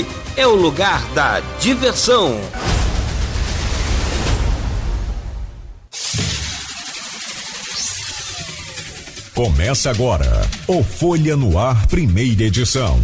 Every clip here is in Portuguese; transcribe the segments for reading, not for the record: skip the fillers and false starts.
Aqui é o lugar da diversão. Começa agora o Folha no Ar, primeira edição.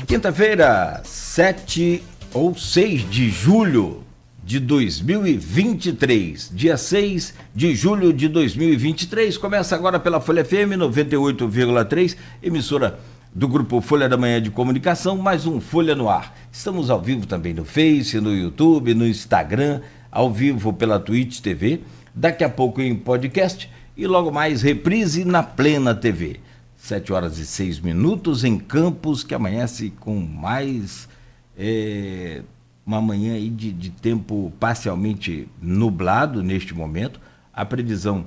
Quinta-feira, 7 ou 6 de julho de 2023, dia 6 de julho de 2023, começa agora pela Folha FM 98,3, emissora do Grupo Folha da Manhã de Comunicação, mais um Folha no Ar. Estamos ao vivo também no Face, no YouTube, no Instagram, ao vivo pela Twitch TV, daqui a pouco em podcast e logo mais reprise na Plena TV. 7 horas e 6 minutos em Campos, que amanhece com mais uma manhã aí de tempo parcialmente nublado neste momento. A previsão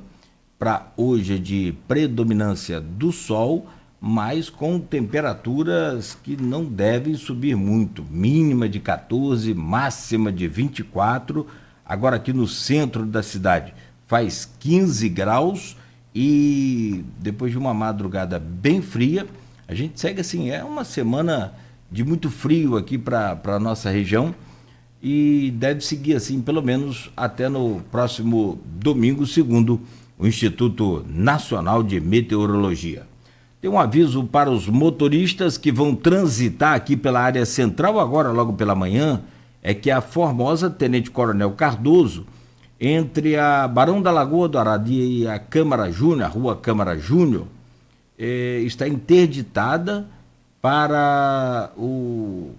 para hoje é de predominância do sol, mas com temperaturas que não devem subir muito. Mínima de 14, máxima de 24. Agora aqui no centro da cidade faz 15 graus. E depois de uma madrugada bem fria, a gente segue assim, é uma semana de muito frio aqui para a nossa região e deve seguir assim pelo menos até no próximo domingo, segundo o Instituto Nacional de Meteorologia. Tem um aviso para os motoristas que vão transitar aqui pela área central agora logo pela manhã, é que a Formosa Tenente Coronel Cardoso, entre a Barão da Lagoa Dourada e a Câmara Júnior, a Rua Câmara Júnior, está interditada para o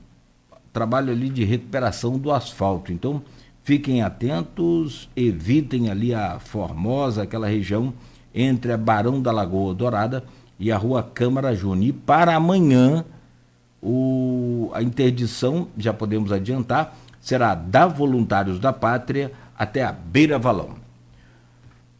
trabalho ali de recuperação do asfalto. Então, fiquem atentos, evitem ali a Formosa, aquela região entre a Barão da Lagoa Dourada e a Rua Câmara Júnior. E para amanhã, a interdição, já podemos adiantar, será da Voluntários da Pátria até a Beira Valão.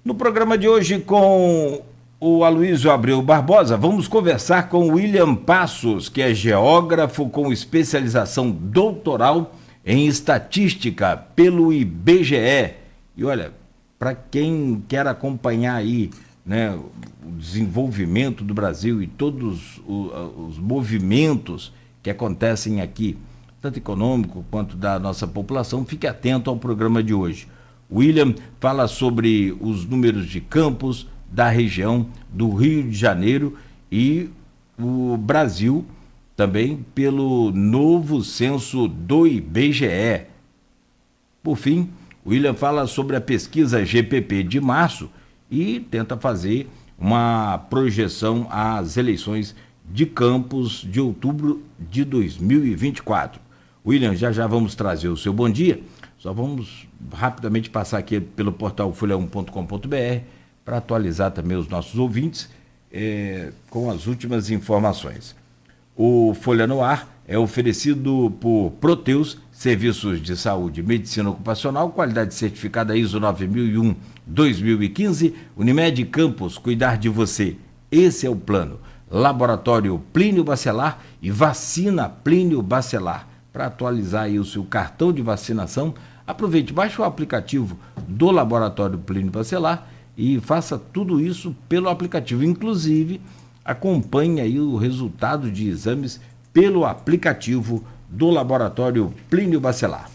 No programa de hoje, com o Aloysio Abreu Barbosa, vamos conversar com o William Passos, que é geógrafo com especialização doutoral em estatística pelo IBGE. E olha, para quem quer acompanhar aí, né, o desenvolvimento do Brasil e todos os movimentos que acontecem aqui, tanto econômico quanto da nossa população, fique atento ao programa de hoje. O William fala sobre os números de campos da região do Rio de Janeiro e o Brasil também pelo novo censo do IBGE. Por fim, o William fala sobre a pesquisa GPP de março e tenta fazer uma projeção às eleições de Campos de outubro de 2024. William, já vamos trazer o seu bom dia, só vamos rapidamente passar aqui pelo portal folha1.com.br para atualizar também os nossos ouvintes com as últimas informações. O Folha no Ar é oferecido por Proteus, Serviços de Saúde e Medicina Ocupacional, qualidade certificada ISO 9001-2015, Unimed Campos, cuidar de você, esse é o plano. Laboratório Plínio Bacelar e Vacina Plínio Bacelar. Para atualizar aí o seu cartão de vacinação, aproveite, baixe o aplicativo do Laboratório Plínio Bacelar e faça tudo isso pelo aplicativo. Inclusive, acompanhe aí o resultado de exames pelo aplicativo do Laboratório Plínio Bacelar.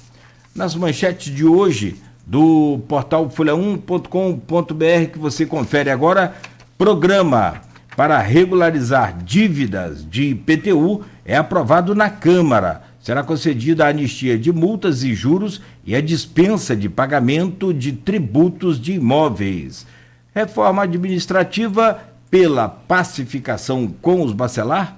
Nas manchetes de hoje do portal folha1.com.br, que você confere agora, programa para regularizar dívidas de IPTU é aprovado na Câmara. Será concedida a anistia de multas e juros e a dispensa de pagamento de tributos de imóveis. Reforma administrativa pela pacificação com os Bacelar?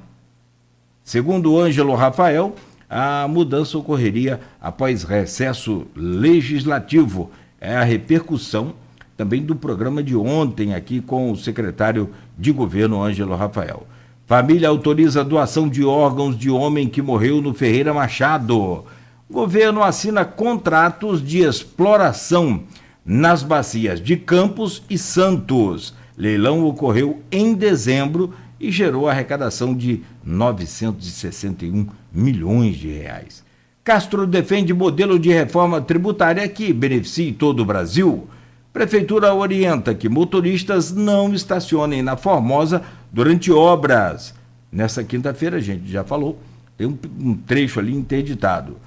Segundo Ângelo Rafael, a mudança ocorreria após recesso legislativo. É a repercussão também do programa de ontem aqui com o secretário de governo Ângelo Rafael. Família autoriza a doação de órgãos de homem que morreu no Ferreira Machado. Governo assina contratos de exploração nas bacias de Campos e Santos. Leilão ocorreu em dezembro e gerou arrecadação de 961 milhões de reais. Castro defende modelo de reforma tributária que beneficie todo o Brasil. Prefeitura orienta que motoristas não estacionem na Formosa durante obras. Nessa quinta-feira, a gente já falou, tem um trecho ali interditado.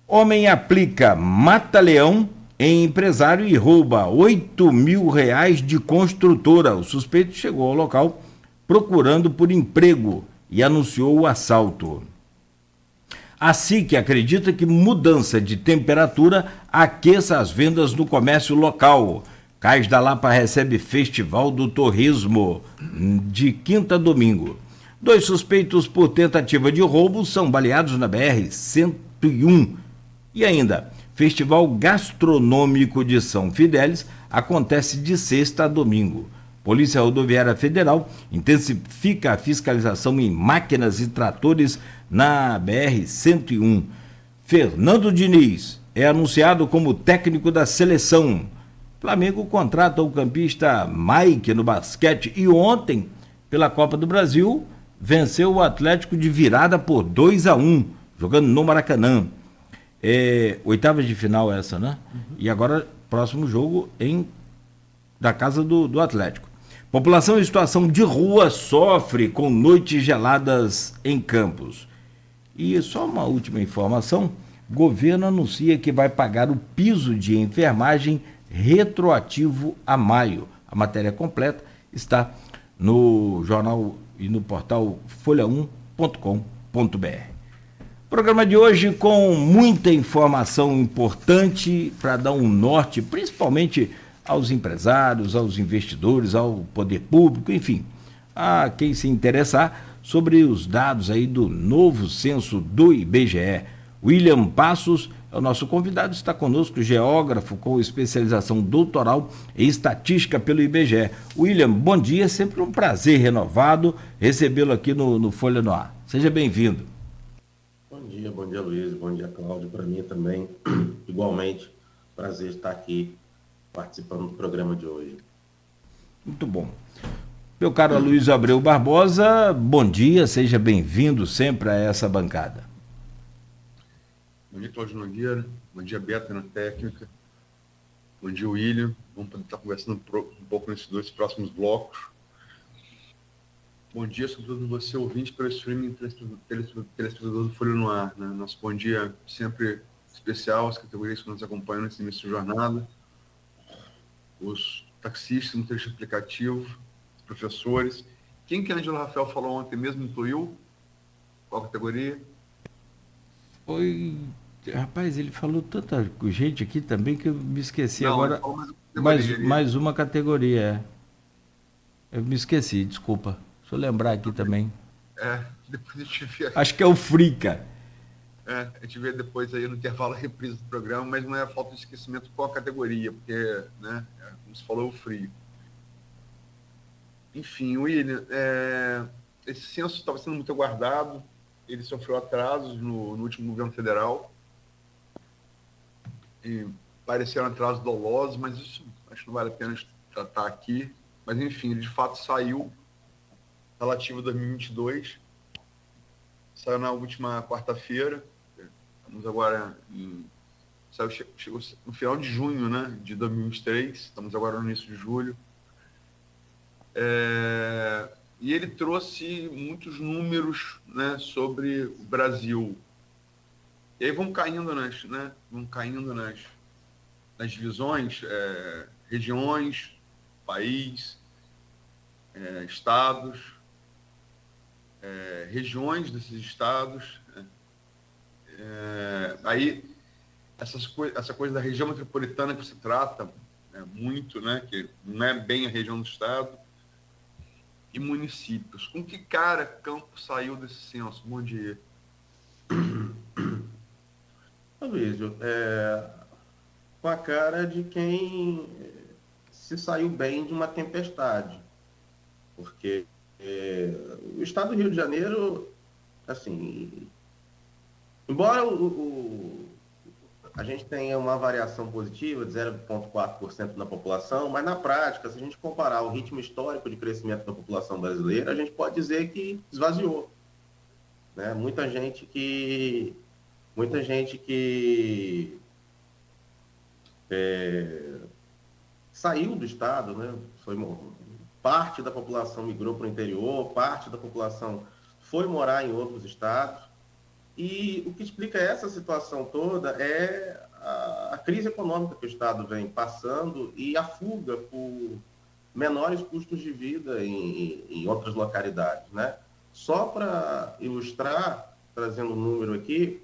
Homem aplica mata-leão em empresário e rouba R$ 8.000 de construtora. O suspeito chegou ao local procurando por emprego e anunciou o assalto. A SIC acredita que mudança de temperatura aqueça as vendas no comércio local. Cais da Lapa recebe Festival do Torresmo de quinta a domingo. 2 suspeitos por tentativa de roubo são baleados na BR-101. E ainda, Festival Gastronômico de São Fidélis acontece de sexta a domingo. Polícia Rodoviária Federal intensifica a fiscalização em máquinas e tratores na BR-101. Fernando Diniz é anunciado como técnico da seleção. Flamengo contrata o campista Mike no basquete e ontem, pela Copa do Brasil, venceu o Atlético de virada por 2-1, jogando no Maracanã. Oitavas de final essa, né? E agora, próximo jogo da casa do Atlético. População em situação de rua sofre com noites geladas em Campos. E só uma última informação, governo anuncia que vai pagar o piso de enfermagem retroativo a maio. A matéria completa está no jornal e no portal folha1.com.br. Programa de hoje com muita informação importante para dar um norte, principalmente aos empresários, aos investidores, ao poder público, enfim, a quem se interessar sobre os dados aí do novo censo do IBGE. William Passos é o nosso convidado, está conosco, geógrafo com especialização doutoral em estatística pelo IBGE. William, bom dia, sempre um prazer renovado recebê-lo aqui no Folha no Ar. Seja bem-vindo. Bom dia, Luiz, bom dia, Cláudio, para mim também, igualmente, prazer estar aqui participando do programa de hoje. Muito bom. Meu caro Luiz Abreu Barbosa, bom dia, seja bem-vindo sempre a essa bancada. Bom dia, Cláudio Nogueira, bom dia, Beto na técnica, bom dia, William, vamos poder estar conversando um pouco nesses 2 próximos blocos. Bom dia, sobretudo você, ouvinte, pelo streaming telespectador do Folha no Ar. Né? Nosso bom dia sempre especial às categorias que nos acompanham nesse início de jornada, os taxistas no trecho aplicativo, os professores. Quem que a Angela Rafael falou ontem mesmo incluiu? Qual categoria? Rapaz, ele falou tanta gente aqui também que eu me esqueci. Não, agora. Mais uma categoria, Eu me esqueci, desculpa. Deixa eu lembrar aqui também. Depois a gente vê. Acho que é o Frica. A gente vê depois aí no intervalo a reprise do programa, mas não é falta de esquecimento qual a categoria, porque, né, como se falou, o frio. Enfim, William, esse censo estava sendo muito aguardado, ele sofreu atrasos no último governo federal, e pareceram atrasos dolosos, mas isso acho que não vale a pena tratar aqui. Mas, enfim, ele de fato saiu, relativo a 2022, saiu na última quarta-feira. Estamos agora chegou no final de junho, né, de 2023, estamos agora no início de julho. E ele trouxe muitos números, né, sobre o Brasil. E aí vão caindo nas divisões, regiões, país, estados, regiões desses estados. Aí essa coisa da região metropolitana que se trata muito, né, que não é bem a região do estado, e municípios. Com que cara Campos saiu desse censo? Bom dia. Luísio, com a cara de quem se saiu bem de uma tempestade, porque o estado do Rio de Janeiro, assim, embora a gente tem uma variação positiva de 0,4% na população, mas na prática, se a gente comparar o ritmo histórico de crescimento da população brasileira, a gente pode dizer que esvaziou, né? Muita gente que saiu do estado, né? Parte da população migrou para o interior, parte da população foi morar em outros estados. E o que explica essa situação toda é a crise econômica que o estado vem passando e a fuga por menores custos de vida em outras localidades, né? Só para ilustrar, trazendo um número aqui,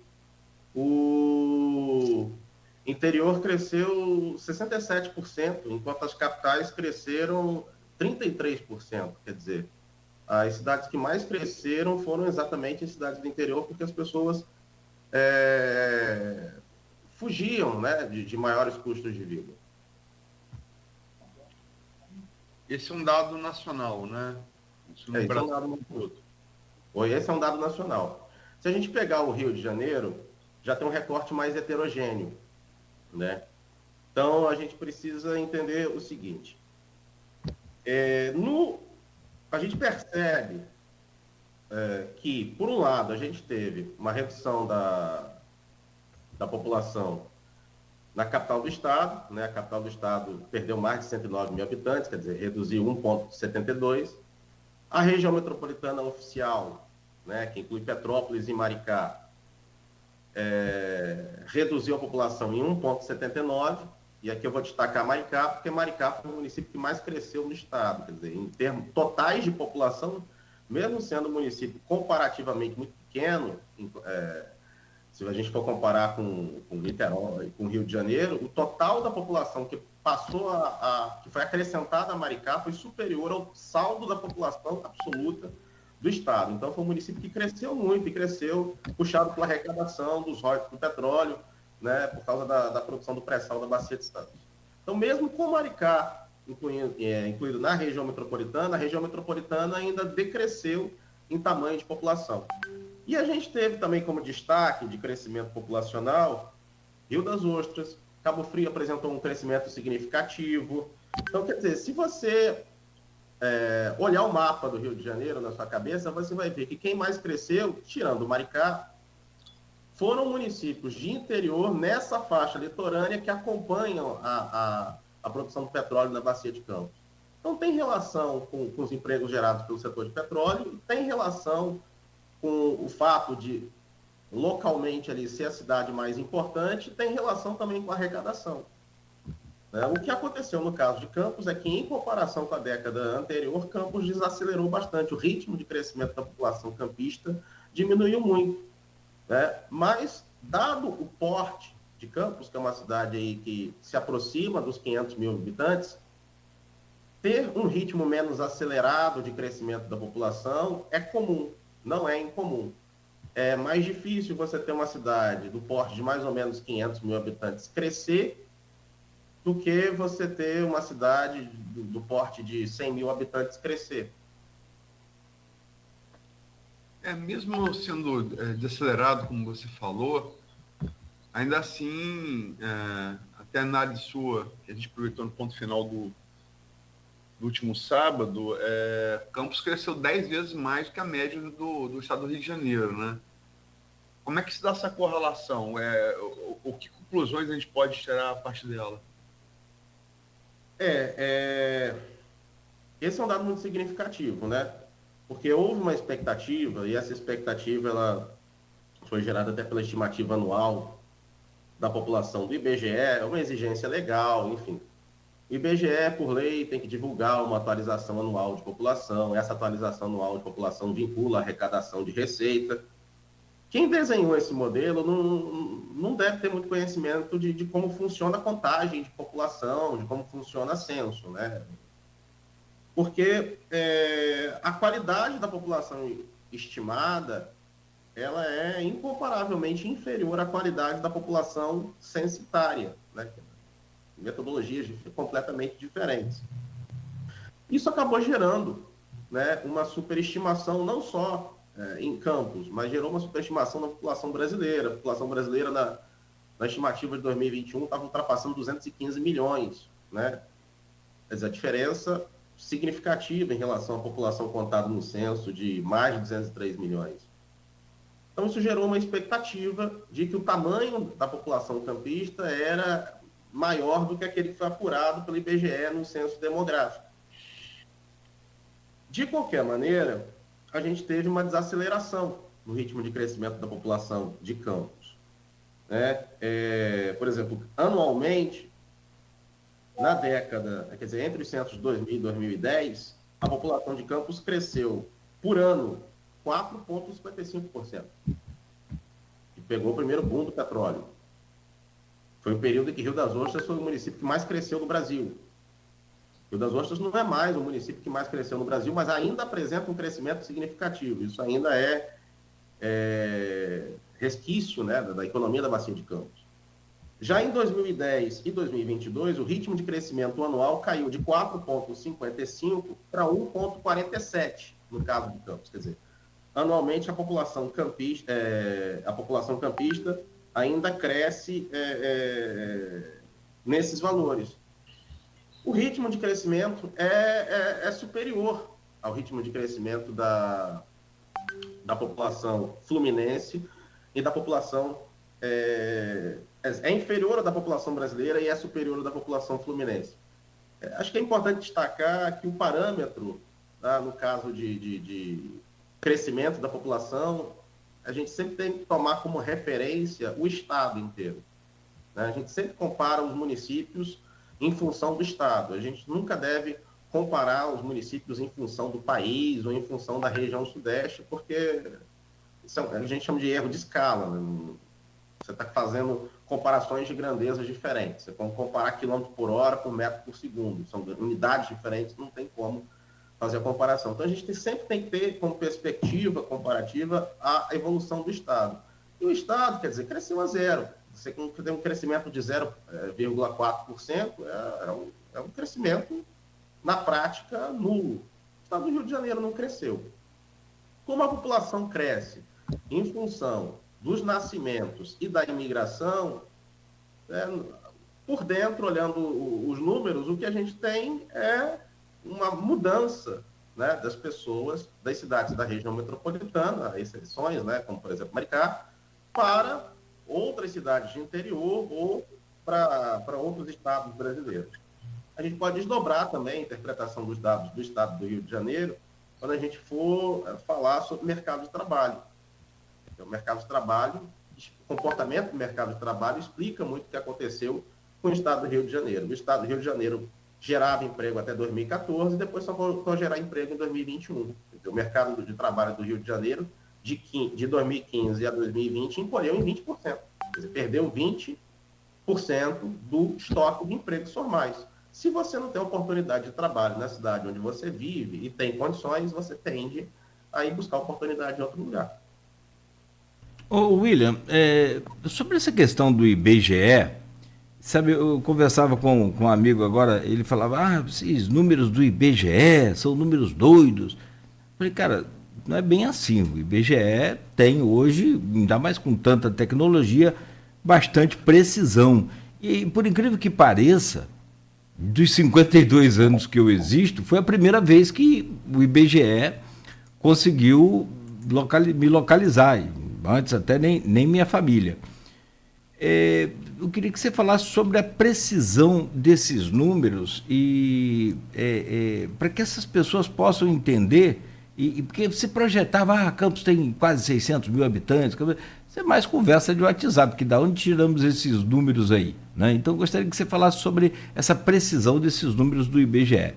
o interior cresceu 67%, enquanto as capitais cresceram 33%. Quer dizer, as cidades que mais cresceram foram exatamente as cidades do interior, porque as pessoas fugiam, né, de maiores custos de vida. Esse é um dado nacional, né? Esse é um dado Esse é um dado nacional. Se a gente pegar o Rio de Janeiro, já tem um recorte mais heterogêneo, né? Então, a gente precisa entender o seguinte. A gente percebe que, por um lado, a gente teve uma redução da população na capital do estado, né? A capital do estado perdeu mais de 109 mil habitantes, quer dizer, reduziu 1,72. A região metropolitana oficial, né, que inclui Petrópolis e Maricá, reduziu a população em 1,79, e aqui eu vou destacar Maricá, porque Maricá foi o município que mais cresceu no estado, quer dizer, em termos totais de população, mesmo sendo um município comparativamente muito pequeno, se a gente for comparar com Niterói, com o Rio de Janeiro, o total da população que passou que foi acrescentada a Maricá foi superior ao saldo da população absoluta do estado. Então, foi um município que cresceu muito, e cresceu puxado pela arrecadação dos royalties do petróleo, né, por causa da produção do pré-sal da Bacia de Santos. Então, mesmo com Maricá incluído na região metropolitana, a região metropolitana ainda decresceu em tamanho de população. E a gente teve também como destaque de crescimento populacional Rio das Ostras. Cabo Frio apresentou um crescimento significativo. Então, quer dizer, se você olhar o mapa do Rio de Janeiro na sua cabeça, você vai ver que quem mais cresceu, tirando Maricá, foram municípios de interior nessa faixa litorânea que acompanham a produção do petróleo na Bacia de Campos. Então, tem relação com os empregos gerados pelo setor de petróleo, tem relação com o fato de, localmente, ali ser a cidade mais importante, tem relação também com a arrecadação. O que aconteceu no caso de Campos é que, em comparação com a década anterior, Campos desacelerou bastante. O ritmo de crescimento da população campista diminuiu muito, né? Mas, dado o porte de Campos, que é uma cidade aí que se aproxima dos 500 mil habitantes, ter um ritmo menos acelerado de crescimento da população é comum, não é incomum. É mais difícil você ter uma cidade do porte de mais ou menos 500 mil habitantes crescer do que você ter uma cidade do porte de 100 mil habitantes crescer. Mesmo sendo desacelerado, como você falou, ainda assim, até a análise sua, que a gente aproveitou no ponto final do último sábado, Campos cresceu 10 vezes mais que a média do estado do Rio de Janeiro, né? Como é que se dá essa correlação? Que conclusões a gente pode tirar a partir dela? Esse é um dado muito significativo, né? Porque houve uma expectativa, e essa expectativa ela foi gerada até pela estimativa anual da população do IBGE, é uma exigência legal, enfim. O IBGE, por lei, tem que divulgar uma atualização anual de população. Essa atualização anual de população vincula a arrecadação de receita. Quem desenhou esse modelo não deve ter muito conhecimento de como funciona a contagem de população, de como funciona censo, né? Porque a qualidade da população estimada, ela é incomparavelmente inferior à qualidade da população censitária, né? Metodologias completamente diferentes. Isso acabou gerando, né, uma superestimação não só em Campos, mas gerou uma superestimação na população brasileira. A população brasileira na estimativa de 2021, estava ultrapassando 215 milhões, né? Quer dizer, a diferença significativa em relação à população contada no censo de mais de 203 milhões. Então, isso gerou uma expectativa de que o tamanho da população campista era maior do que aquele que foi apurado pelo IBGE no censo demográfico. De qualquer maneira, a gente teve uma desaceleração no ritmo de crescimento da população de Campos, né? Por exemplo, anualmente, na década, quer dizer, entre os censos de 2000 e 2010, a população de Campos cresceu por ano 4,55%. E pegou o primeiro boom do petróleo. Foi o período em que Rio das Ostras foi o município que mais cresceu no Brasil. Rio das Ostras não é mais o município que mais cresceu no Brasil, mas ainda apresenta um crescimento significativo. Isso ainda é resquício, né, da economia da Bacia de Campos. Já em 2010 e 2022, o ritmo de crescimento anual caiu de 4,55 para 1,47 no caso de Campos. Quer dizer, anualmente a população campista ainda cresce nesses valores. O ritmo de crescimento é superior ao ritmo de crescimento da população fluminense e da população... É inferior à da população brasileira e é superior à da população fluminense. Acho que é importante destacar que o parâmetro, tá, no caso de crescimento da população, a gente sempre tem que tomar como referência o estado inteiro, né? A gente sempre compara os municípios em função do estado. A gente nunca deve comparar os municípios em função do país ou em função da região sudeste, porque a gente chama de erro de escala, né? Você está fazendo comparações de grandezas diferentes. Você pode comparar quilômetro por hora com metro por segundo. São unidades diferentes, não tem como fazer a comparação. Então, a gente sempre tem que ter como perspectiva comparativa a evolução do Estado. E o Estado, quer dizer, cresceu a zero. Você tem um crescimento de 0,4%, é um crescimento, na prática, nulo. O Estado do Rio de Janeiro não cresceu. Como a população cresce em função dos nascimentos e da imigração, por dentro, olhando os números, o que a gente tem é uma mudança, né, das pessoas das cidades da região metropolitana, exceções, né, como, por exemplo, Maricá, para outras cidades de interior ou para outros estados brasileiros. A gente pode desdobrar também a interpretação dos dados do estado do Rio de Janeiro quando a gente for falar sobre o mercado de trabalho. O mercado de trabalho, o comportamento do mercado de trabalho explica muito o que aconteceu com o estado do Rio de Janeiro. O estado do Rio de Janeiro gerava emprego até 2014 e depois só voltou a gerar emprego em 2021. O mercado de trabalho do Rio de Janeiro, de 2015 a 2020, encolheu em 20%. Quer dizer, perdeu 20% do estoque de empregos formais. Se você não tem oportunidade de trabalho na cidade onde você vive e tem condições, você tende a ir buscar oportunidade em outro lugar. Ô William, sobre essa questão do IBGE, sabe, eu conversava com um amigo agora, ele falava, esses números do IBGE são números doidos. Eu falei, cara, não é bem assim. O IBGE tem hoje, ainda mais com tanta tecnologia, bastante precisão. E por incrível que pareça, dos 52 anos que eu existo, foi a primeira vez que o IBGE conseguiu me localizar. Antes até nem minha família. Eu queria que você falasse sobre a precisão desses números e para que essas pessoas possam entender, porque você projetava, Campos tem quase 600 mil habitantes, você mais conversa de WhatsApp, que da onde tiramos esses números aí, né? Então eu gostaria que você falasse sobre essa precisão desses números do IBGE.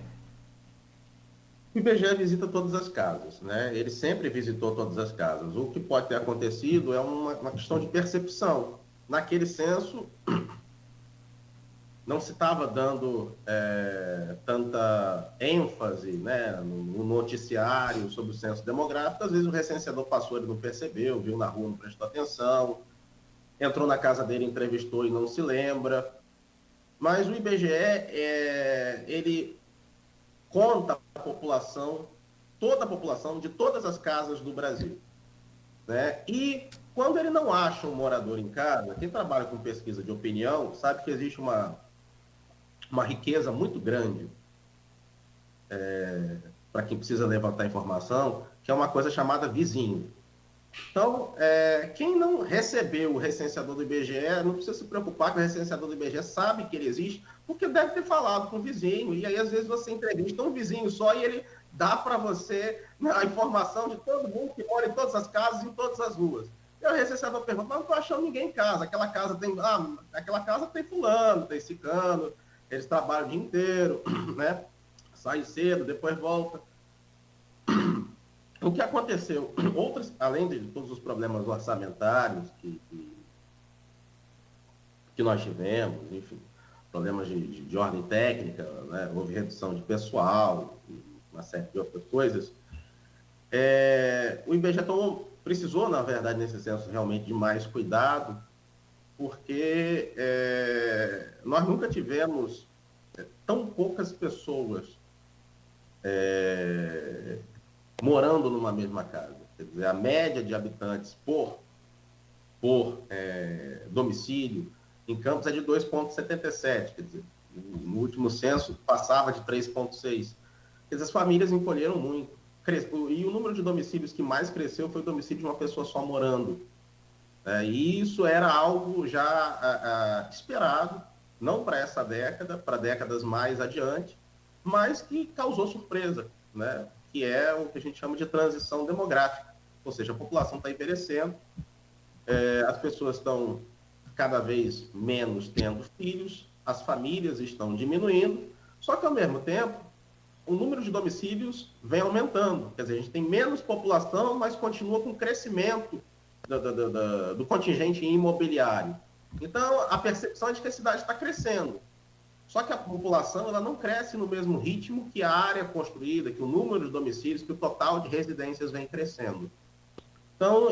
O IBGE visita todas as casas, né? Ele sempre visitou todas as casas. O que pode ter acontecido é uma questão de percepção. Naquele censo, não se estava dando tanta ênfase, né, no noticiário sobre o censo demográfico. Às vezes o recenseador passou, ele não percebeu, viu na rua, não prestou atenção, entrou na casa dele, entrevistou e não se lembra. Mas o IBGE, ele conta a população, toda a população de todas as casas do Brasil, né? E Quando ele não acha um morador em casa, quem trabalha com pesquisa de opinião sabe que existe uma riqueza muito grande para quem precisa levantar informação, que é uma coisa chamada vizinho. Então, quem não recebeu o recenseador do IBGE, não precisa se preocupar que o recenseador do IBGE sabe que ele existe, porque deve ter falado com o vizinho, e aí às vezes você entrevista um vizinho só e ele dá para você a informação de todo mundo que mora em todas as casas, em todas as ruas. E o recenseador pergunta, mas não estou achando ninguém em casa, aquela casa tem fulano, tem ciclano, eles trabalham o dia inteiro, né? Sai cedo, depois volta. O que aconteceu? Além de todos os problemas orçamentários que nós tivemos, enfim, problemas de ordem técnica, né? Houve redução de pessoal, uma série de outras coisas, o IBGE precisou, na verdade, nesse censo, realmente de mais cuidado, porque nós nunca tivemos tão poucas pessoas morando numa mesma casa. Quer dizer, a média de habitantes por domicílio em Campos é de 2,77, quer dizer, no último censo passava de 3,6. Quer dizer, as famílias encolheram muito. E o número de domicílios que mais cresceu foi o domicílio de uma pessoa só morando. E isso era algo já esperado, não para essa década, para décadas mais adiante, mas que causou surpresa, né? Que é o que a gente chama de transição demográfica. Ou seja, a população está envelhecendo, as pessoas estão cada vez menos tendo filhos, as famílias estão diminuindo, só que, ao mesmo tempo, o número de domicílios vem aumentando. Quer dizer, a gente tem menos população, mas continua com crescimento do contingente imobiliário. Então, a percepção é de que a cidade está crescendo. Só que a população ela não cresce no mesmo ritmo que a área construída, que o número de domicílios, que o total de residências vem crescendo. Então,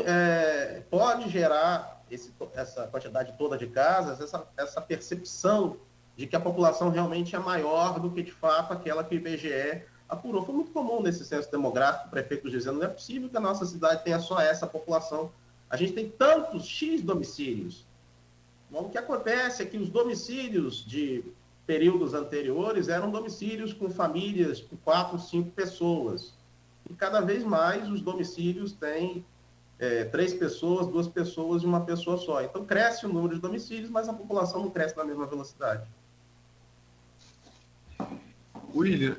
pode gerar essa quantidade toda de casas, essa percepção de que a população realmente é maior do que, de fato, aquela que o IBGE apurou. Foi muito comum nesse censo demográfico, prefeitos dizendo, não é possível que a nossa cidade tenha só essa população. A gente tem tantos X domicílios. Bom, o que acontece é que os domicílios de períodos anteriores eram domicílios com famílias com 4, 5 pessoas. E cada vez mais os domicílios têm 3 pessoas, 2 pessoas e uma pessoa só. Então cresce o número de domicílios, mas a população não cresce na mesma velocidade. William,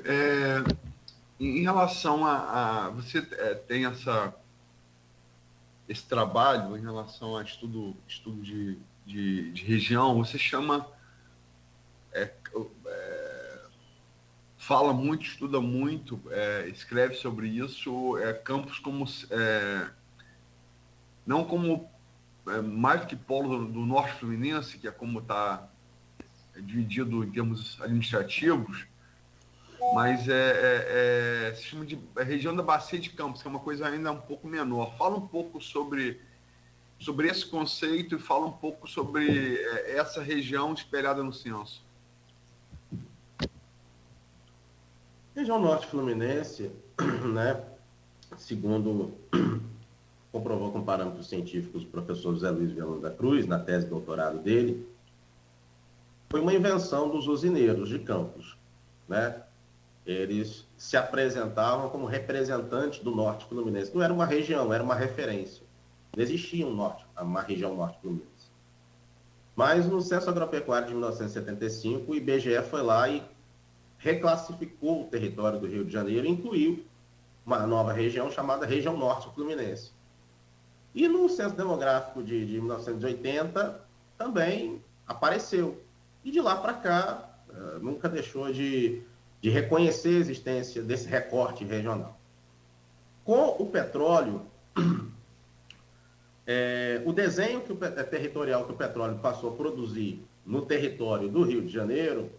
em relação você tem esse trabalho em relação a estudo de região, você chama, fala muito, estuda muito, escreve sobre isso, Campos como, não como mais do que polo do norte fluminense, que é como está dividido em termos administrativos, mas se chama de região da Bacia de Campos, que é uma coisa ainda um pouco menor. Fala um pouco sobre esse conceito e fala um pouco sobre essa região espelhada no censo. Região Norte Fluminense, né, segundo comprovou com parâmetros científicos o professor José Luiz Viana da Cruz, na tese de doutorado dele, foi uma invenção dos usineiros de Campos, né? Eles se apresentavam como representantes do Norte Fluminense. Não era uma região, era uma referência. Não existia uma região Norte Fluminense. Mas no Censo Agropecuário de 1975, o IBGE foi lá e reclassificou o território do Rio de Janeiro e incluiu uma nova região chamada Região Norte Fluminense. E no Censo Demográfico de 1980 também apareceu. E de lá para cá nunca deixou de reconhecer a existência desse recorte regional. Com o petróleo, o desenho territorial que o petróleo passou a produzir no território do Rio de Janeiro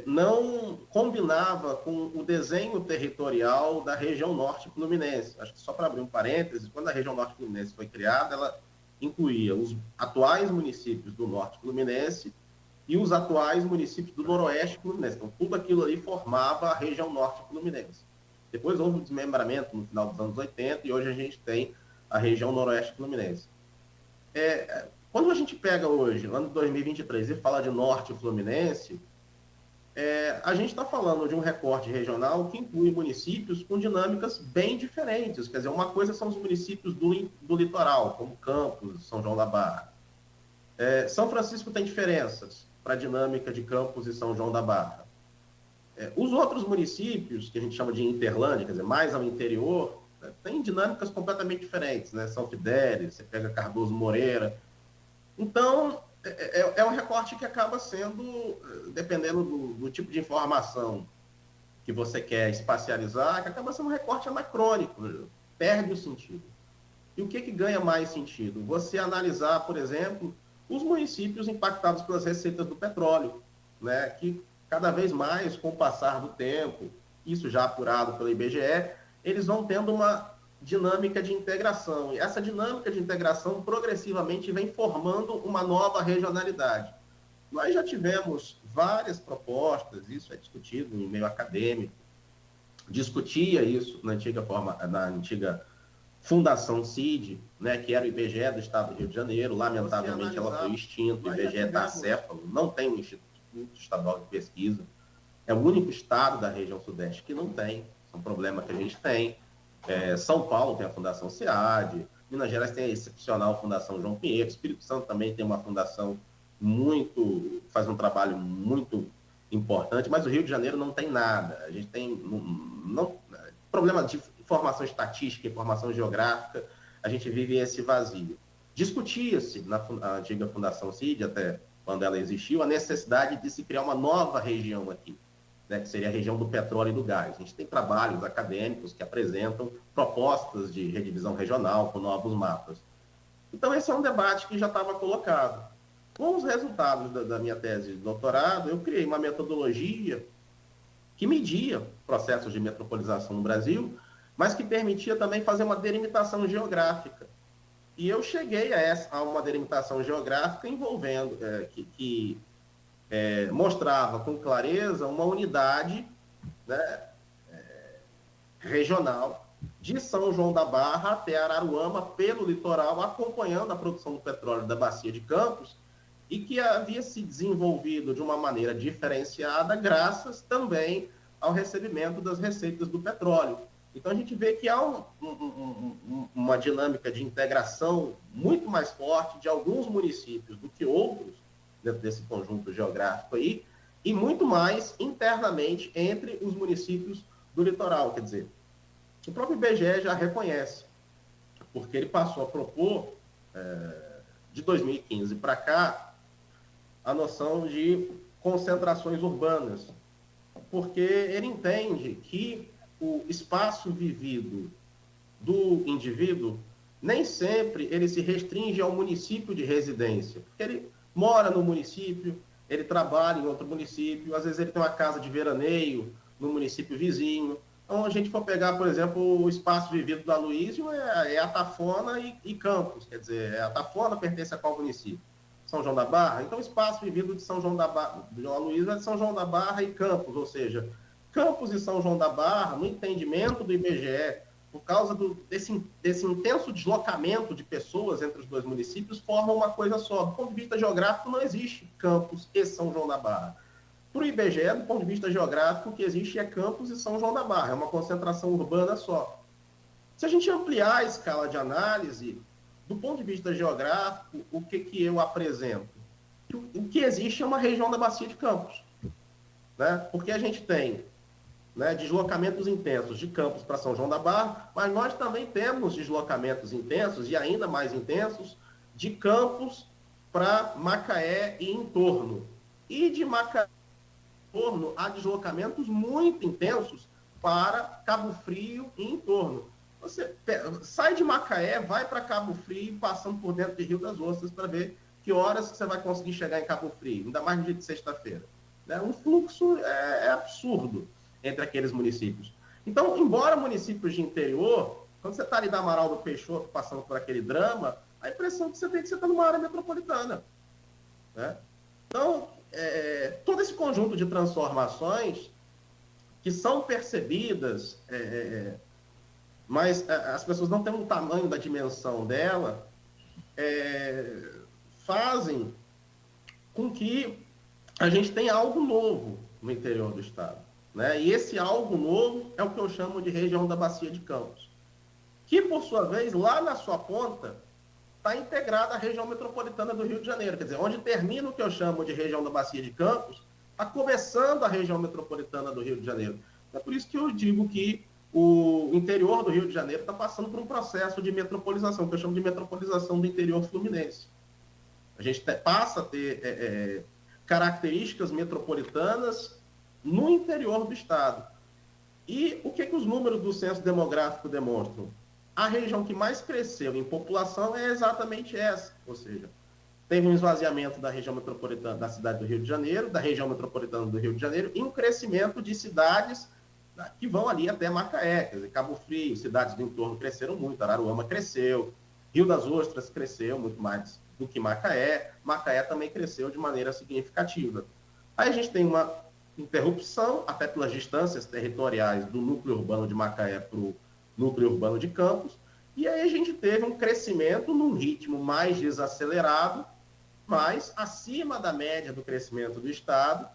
não combinava com o desenho territorial da região norte fluminense. Acho que só para abrir um parênteses, quando a região norte fluminense foi criada, ela incluía os atuais municípios do norte fluminense e os atuais municípios do noroeste fluminense. Então, tudo aquilo ali formava a região norte fluminense. Depois houve um desmembramento no final dos anos 80 e hoje a gente tem a região noroeste fluminense. Quando a gente pega hoje, ano de 2023, e fala de norte fluminense, a gente está falando de um recorte regional que inclui municípios com dinâmicas bem diferentes. Quer dizer, uma coisa são os municípios do litoral, como Campos, São João da Barra. São Francisco tem diferenças para a dinâmica de Campos e São João da Barra. Os outros municípios, que a gente chama de interlândia, quer dizer, mais ao interior, tem dinâmicas completamente diferentes, né? São Fidélis, você pega Cardoso Moreira. Então, é um recorte que acaba sendo, dependendo do tipo de informação que você quer espacializar, que acaba sendo um recorte anacrônico, perde o sentido. E o que ganha mais sentido? Você analisar, por exemplo, os municípios impactados pelas receitas do petróleo, né, que cada vez mais, com o passar do tempo, isso já apurado pela IBGE, eles vão tendo uma dinâmica de integração. E essa dinâmica de integração progressivamente vem formando uma nova regionalidade. Nós já tivemos várias propostas, isso é discutido em meio acadêmico, discutia isso na antiga Fundação CID, né, que era o IBGE do Estado do Rio de Janeiro. Lamentavelmente ela foi extinta, o IBGE está acéfalo, não tem um Instituto Estadual de Pesquisa, é o único estado da região sudeste que não tem, é um problema que a gente tem. São Paulo tem a Fundação SEAD, Minas Gerais tem a excepcional Fundação João Pinheiro, Espírito Santo também tem uma fundação faz um trabalho muito importante, mas o Rio de Janeiro não tem nada. A gente tem problema de informação estatística, informação geográfica, a gente vive esse vazio. Discutia-se na antiga Fundação CID, até quando ela existiu, a necessidade de se criar uma nova região aqui, né, que seria a região do petróleo e do gás. A gente tem trabalhos acadêmicos que apresentam propostas de redivisão regional com novos mapas. Então, esse é um debate que já estava colocado. Com os resultados da minha tese de doutorado, eu criei uma metodologia que media processos de metropolização no Brasil, mas que permitia também fazer uma delimitação geográfica. E eu cheguei a uma delimitação geográfica envolvendo, que mostrava com clareza uma unidade, né, regional de São João da Barra até Araruama, pelo litoral, acompanhando a produção do petróleo da Bacia de Campos, e que havia se desenvolvido de uma maneira diferenciada, graças também ao recebimento das receitas do petróleo. Então, a gente vê que há uma dinâmica de integração muito mais forte de alguns municípios do que outros, dentro desse conjunto geográfico aí, e muito mais internamente entre os municípios do litoral. Quer dizer, o próprio IBGE já reconhece, porque ele passou a propor, de 2015 para cá, a noção de concentrações urbanas, porque ele entende que o espaço vivido do indivíduo nem sempre ele se restringe ao município de residência, porque ele mora no município, ele trabalha em outro município, às vezes ele tem uma casa de veraneio no município vizinho. Então, a gente for pegar, por exemplo, o espaço vivido do Aloysio é Atafona e Campos, quer dizer, Atafona pertence a qual município? São João da Barra? Então, o espaço vivido de São João da Barra, do Aloysio, é de São João da Barra e Campos, ou seja, Campos e São João da Barra, no entendimento do IBGE, por causa desse intenso deslocamento de pessoas entre os dois municípios, formam uma coisa só. Do ponto de vista geográfico, não existe Campos e São João da Barra. Para o IBGE, do ponto de vista geográfico, o que existe é Campos e São João da Barra, é uma concentração urbana só. Se a gente ampliar a escala de análise, do ponto de vista geográfico, o que eu apresento? O que existe é uma região da Bacia de Campos, né? Porque a gente tem, né, deslocamentos intensos de Campos para São João da Barra, mas nós também temos deslocamentos intensos e ainda mais intensos de Campos para Macaé e entorno. E de Macaé e entorno há deslocamentos muito intensos para Cabo Frio e entorno. Você sai de Macaé, vai para Cabo Frio, passando por dentro de Rio das Ostras, para ver que horas que você vai conseguir chegar em Cabo Frio, ainda mais no dia de sexta-feira. Um fluxo absurdo entre aqueles municípios. Então, embora municípios de interior, quando você está ali da Amaral do Peixoto, passando por aquele drama, a impressão que você tem é que você está numa área metropolitana, né? Então, todo esse conjunto de transformações que são percebidas mas as pessoas não têm um tamanho da dimensão dela, fazem com que a gente tenha algo novo no interior do estado, né? E esse algo novo é o que eu chamo de região da Bacia de Campos, que, por sua vez, lá na sua ponta, está integrada à região metropolitana do Rio de Janeiro. Quer dizer, onde termina o que eu chamo de região da Bacia de Campos, está começando a região metropolitana do Rio de Janeiro. É por isso que eu digo que o interior do Rio de Janeiro está passando por um processo de metropolização, que eu chamo de metropolização do interior fluminense. A gente passa a ter características metropolitanas no interior do estado. E o que os números do censo demográfico demonstram? A região que mais cresceu em população é exatamente essa, ou seja, teve um esvaziamento da região metropolitana da cidade do Rio de Janeiro, da região metropolitana do Rio de Janeiro, e um crescimento de cidades que vão ali até Macaé, quer dizer, Cabo Frio, cidades do entorno cresceram muito, Araruama cresceu, Rio das Ostras cresceu muito mais do que Macaé, Macaé também cresceu de maneira significativa. Aí a gente tem uma interrupção, até pelas distâncias territoriais do núcleo urbano de Macaé para o núcleo urbano de Campos, e aí a gente teve um crescimento num ritmo mais desacelerado, mas acima da média do crescimento do estado,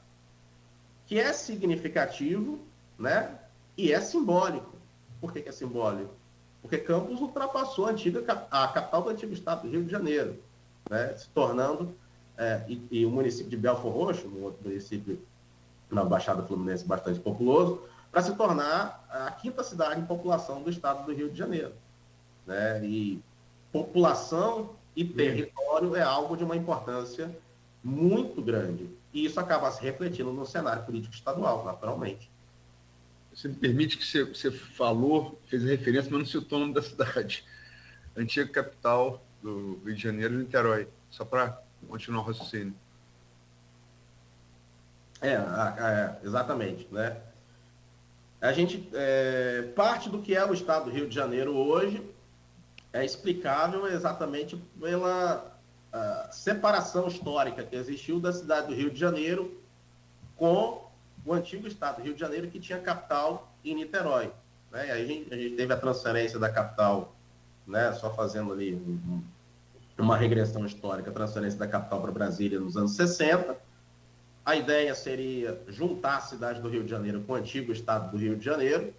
que é significativo, né? E é simbólico. Por que é simbólico? Porque Campos ultrapassou a capital do antigo estado do Rio de Janeiro, né? Se tornando, e o município de Belford Roxo, um outro município na Baixada Fluminense bastante populoso, para se tornar a quinta cidade em população do estado do Rio de Janeiro, né? E população e território é algo de uma importância muito grande. E isso acaba se refletindo no cenário político estadual, naturalmente. Você me permite que você falou, fez a referência, mas não citou o nome da cidade. Antiga capital do Rio de Janeiro, Niterói. Só para continuar o raciocínio. Exatamente, né? A gente, parte do que é o estado do Rio de Janeiro hoje é explicável exatamente pela separação histórica que existiu da cidade do Rio de Janeiro com o antigo estado do Rio de Janeiro, que tinha capital em Niterói, né? Aí a gente teve a transferência da capital, né? Só fazendo ali uma regressão histórica, a transferência da capital para Brasília nos anos 60. A ideia seria juntar a cidade do Rio de Janeiro com o antigo estado do Rio de Janeiro,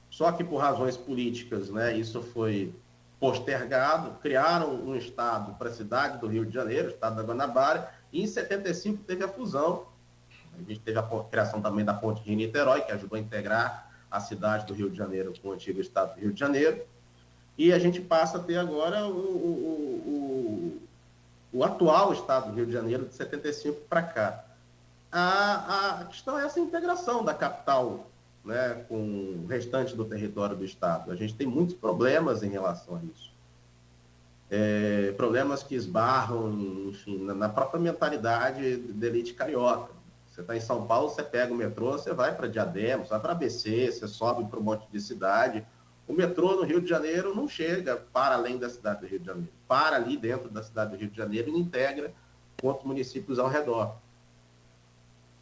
só que por razões políticas, né, isso foi postergado, criaram um estado para a cidade do Rio de Janeiro, o estado da Guanabara, e em 75 teve a fusão. A gente teve a criação também da Ponte Rio-Niterói, que ajudou a integrar a cidade do Rio de Janeiro com o antigo estado do Rio de Janeiro, e a gente passa a ter agora o atual estado do Rio de Janeiro, de 75 para cá. A questão é essa integração da capital, né, com o restante do território do estado. A gente tem muitos problemas em relação a isso. Problemas que esbarram, enfim, na própria mentalidade da elite carioca. Você está em São Paulo, você pega o metrô, você vai para Diadema, você vai para ABC, você sobe para um monte de cidade. O metrô no Rio de Janeiro não chega para além da cidade do Rio de Janeiro. Para ali dentro da cidade do Rio de Janeiro e integra com outros municípios ao redor.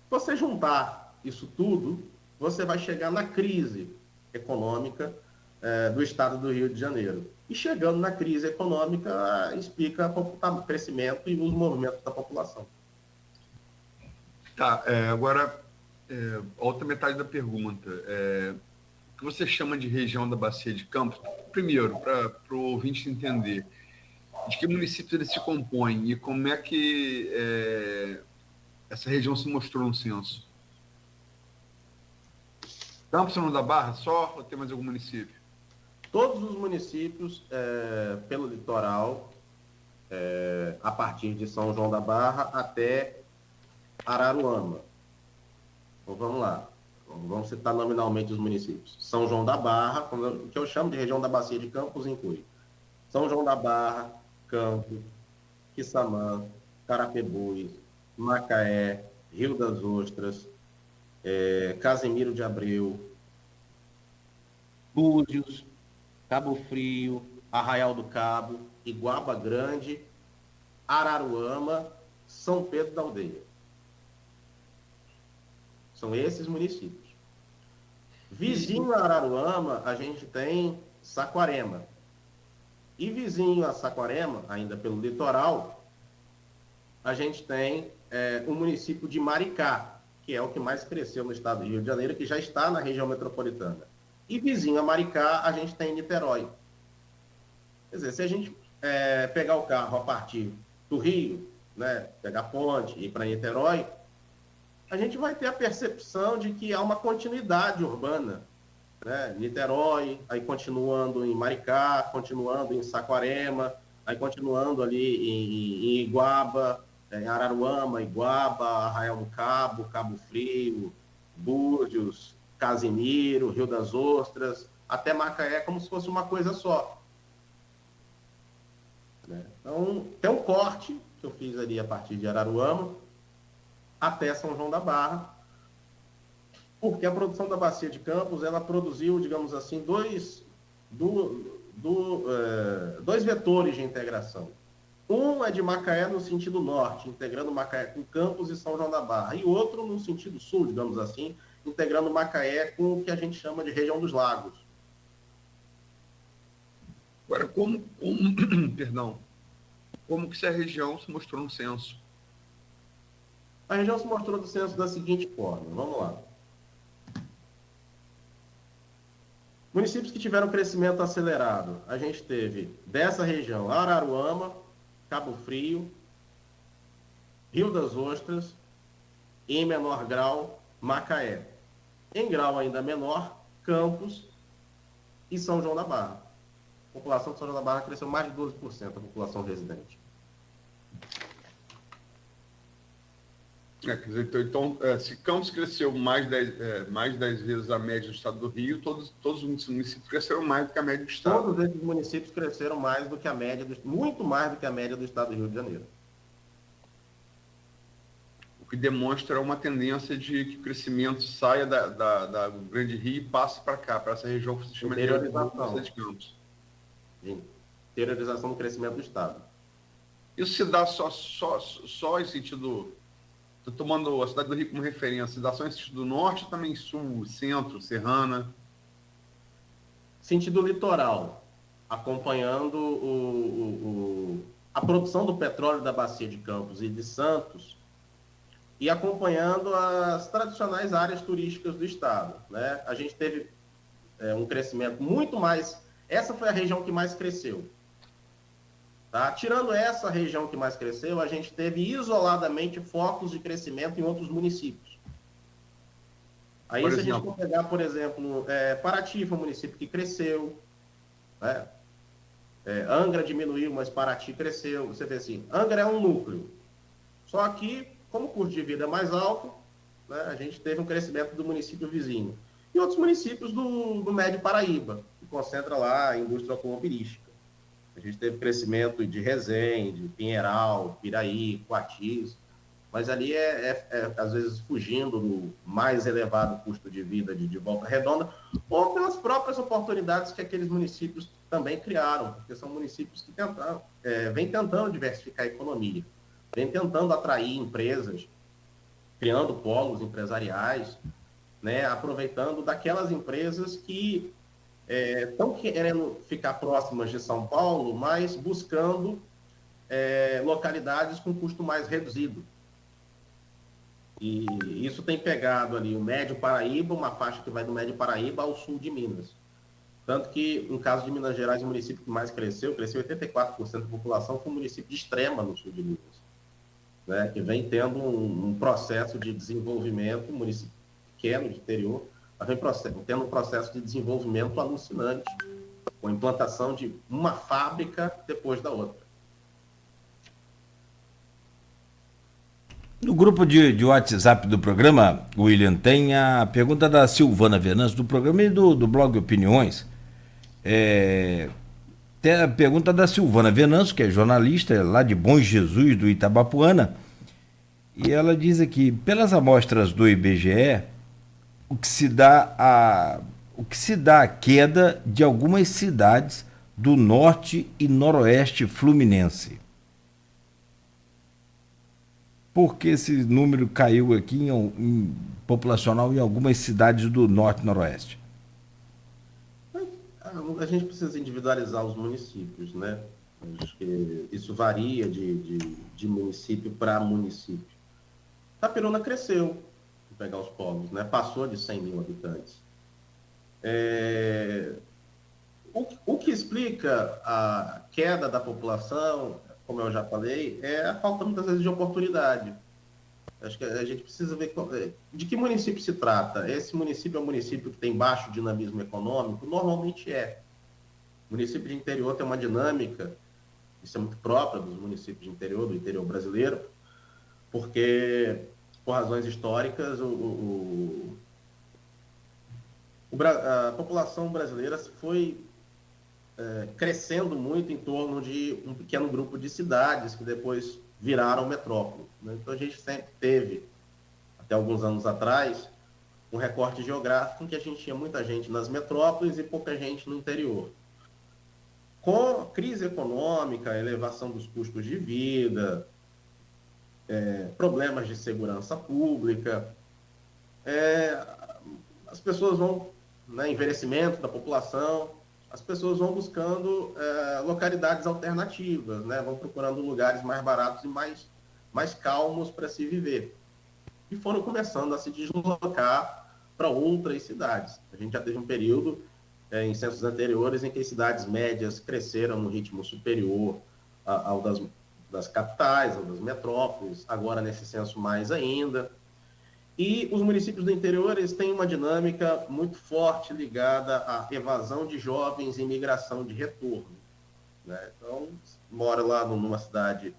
Se você juntar isso tudo, você vai chegar na crise econômica do estado do Rio de Janeiro. E chegando na crise econômica, explica o crescimento e os movimentos da população. Tá, agora, a outra metade da pergunta. O que você chama de região da Bacia de Campos? Primeiro, para o ouvinte entender, de que municípios ele se compõe e como é que essa região se mostrou no censo? Campos São João da Barra só ou tem mais algum município? Todos os municípios pelo litoral, a partir de São João da Barra até Araruama. Então vamos lá. Vamos citar nominalmente os municípios. São João da Barra, o que eu chamo de região da Bacia de Campos, inclui São João da Barra, Campos, Quissamã, Carapebus, Macaé, Rio das Ostras, Casimiro de Abreu, Búzios, Cabo Frio, Arraial do Cabo, Iguaba Grande, Araruama, São Pedro da Aldeia. São esses municípios. Vizinho a Araruama, a gente tem Saquarema. E vizinho a Saquarema, ainda pelo litoral, a gente tem o município de Maricá, que é o que mais cresceu no estado do Rio de Janeiro, que já está na região metropolitana. E vizinho a Maricá, a gente tem Niterói. Quer dizer, se a gente pegar o carro a partir do Rio, né, pegar a ponte e ir para Niterói, a gente vai ter a percepção de que há uma continuidade urbana, né? Niterói, aí continuando em Maricá, continuando em Saquarema, aí continuando ali em Iguaba, em Araruama, Iguaba, Arraial do Cabo, Cabo Frio, Búzios, Casimiro, Rio das Ostras, até Macaé, como se fosse uma coisa só. Então, tem um corte que eu fiz ali a partir de Araruama até São João da Barra, porque a produção da Bacia de Campos, ela produziu, digamos assim, dois vetores de integração. Um é de Macaé no sentido norte, integrando Macaé com Campos e São João da Barra, e outro no sentido sul, digamos assim, integrando Macaé com o que a gente chama de região dos lagos. Agora, como que essa região se mostrou no censo? A região se mostrou no censo da seguinte forma, vamos lá. Municípios que tiveram crescimento acelerado, a gente teve dessa região Araruama, Cabo Frio, Rio das Ostras e, em menor grau, Macaé. Em grau ainda menor, Campos e São João da Barra. A população de São João da Barra cresceu mais de 12%, a população residente. Quer dizer, então, se Campos cresceu mais de 10 vezes a média do estado do Rio, todos os municípios cresceram mais do que a média do estado. Todos esses municípios cresceram mais do que a média, muito mais do que a média do estado do Rio de Janeiro. O que demonstra uma tendência de que o crescimento saia da Grande Rio e passe para cá, para essa região que se chama de Campos. Interiorização do crescimento do estado. Isso se dá só em sentido... Estou tomando a cidade do Rio como referência, dá só em sentido norte, também sul, centro, serrana? Sentido litoral, acompanhando a produção do petróleo da Bacia de Campos e de Santos e acompanhando as tradicionais áreas turísticas do estado, né? A gente teve um crescimento muito mais... Essa foi a região que mais cresceu. Tá? Tirando essa região que mais cresceu, a gente teve isoladamente focos de crescimento em outros municípios. Aí, se a gente for pegar, por exemplo, Paraty foi um município que cresceu, né? Angra diminuiu, mas Paraty cresceu. Você vê assim, Angra é um núcleo. Só que, como o custo de vida é mais alto, né, a gente teve um crescimento do município vizinho. E outros municípios do Médio Paraíba, que concentra lá a indústria automobilística. A gente teve crescimento de Resende, Pinheiral, Piraí, Coatis, mas ali às vezes fugindo do mais elevado custo de vida de Volta Redonda, ou pelas próprias oportunidades que aqueles municípios também criaram, porque são municípios que vêm tentando diversificar a economia, vêm tentando atrair empresas, criando polos empresariais, né, aproveitando daquelas empresas que estão querendo ficar próximas de São Paulo, mas buscando localidades com custo mais reduzido. E isso tem pegado ali o Médio Paraíba, uma faixa que vai do Médio Paraíba ao sul de Minas. Tanto que, no caso de Minas Gerais, o município que mais cresceu 84% da população, foi um município de Extrema, no sul de Minas, né, que vem tendo um processo de desenvolvimento, um município pequeno, de interior, mas vem tendo um processo de desenvolvimento alucinante, com a implantação de uma fábrica depois da outra. No grupo de WhatsApp do programa, William, tem a pergunta da Silvana Venâncio, do programa e do blog Opiniões. Tem a pergunta da Silvana Venâncio, que é jornalista lá de Bom Jesus, do Itabapuana, e ela diz aqui, pelas amostras do IBGE, o que se dá a queda de algumas cidades do norte e noroeste fluminense. Por que esse número caiu aqui populacional em algumas cidades do norte e noroeste? A gente precisa individualizar os municípios, né? Acho que isso varia de município para município. Itaperuna cresceu, vou pegar os polos, né? Passou de 100 mil habitantes. O que explica a queda da população, como eu já falei, é a falta, muitas vezes, de oportunidade. Acho que a gente precisa ver de que município se trata. Esse município é um município que tem baixo dinamismo econômico? Normalmente é. O município de interior tem uma dinâmica, isso é muito próprio dos municípios de interior, do interior brasileiro, porque, por razões históricas, a população brasileira foi crescendo muito em torno de um pequeno grupo de cidades que depois viraram metrópole, né? Então a gente sempre teve, até alguns anos atrás, um recorte geográfico em que a gente tinha muita gente nas metrópoles e pouca gente no interior. Com a crise econômica, a elevação dos custos de vida, problemas de segurança pública, as pessoas vão, né, envelhecimento da população, as pessoas vão buscando localidades alternativas, né? Vão procurando lugares mais baratos e mais calmos para se viver. E foram começando a se deslocar para outras cidades. A gente já teve um período, em censos anteriores, em que as cidades médias cresceram no ritmo superior ao das capitais, ao das metrópoles, agora nesse censo mais ainda. E os municípios do interior, eles têm uma dinâmica muito forte ligada à evasão de jovens e migração de retorno, né? Então, mora lá numa cidade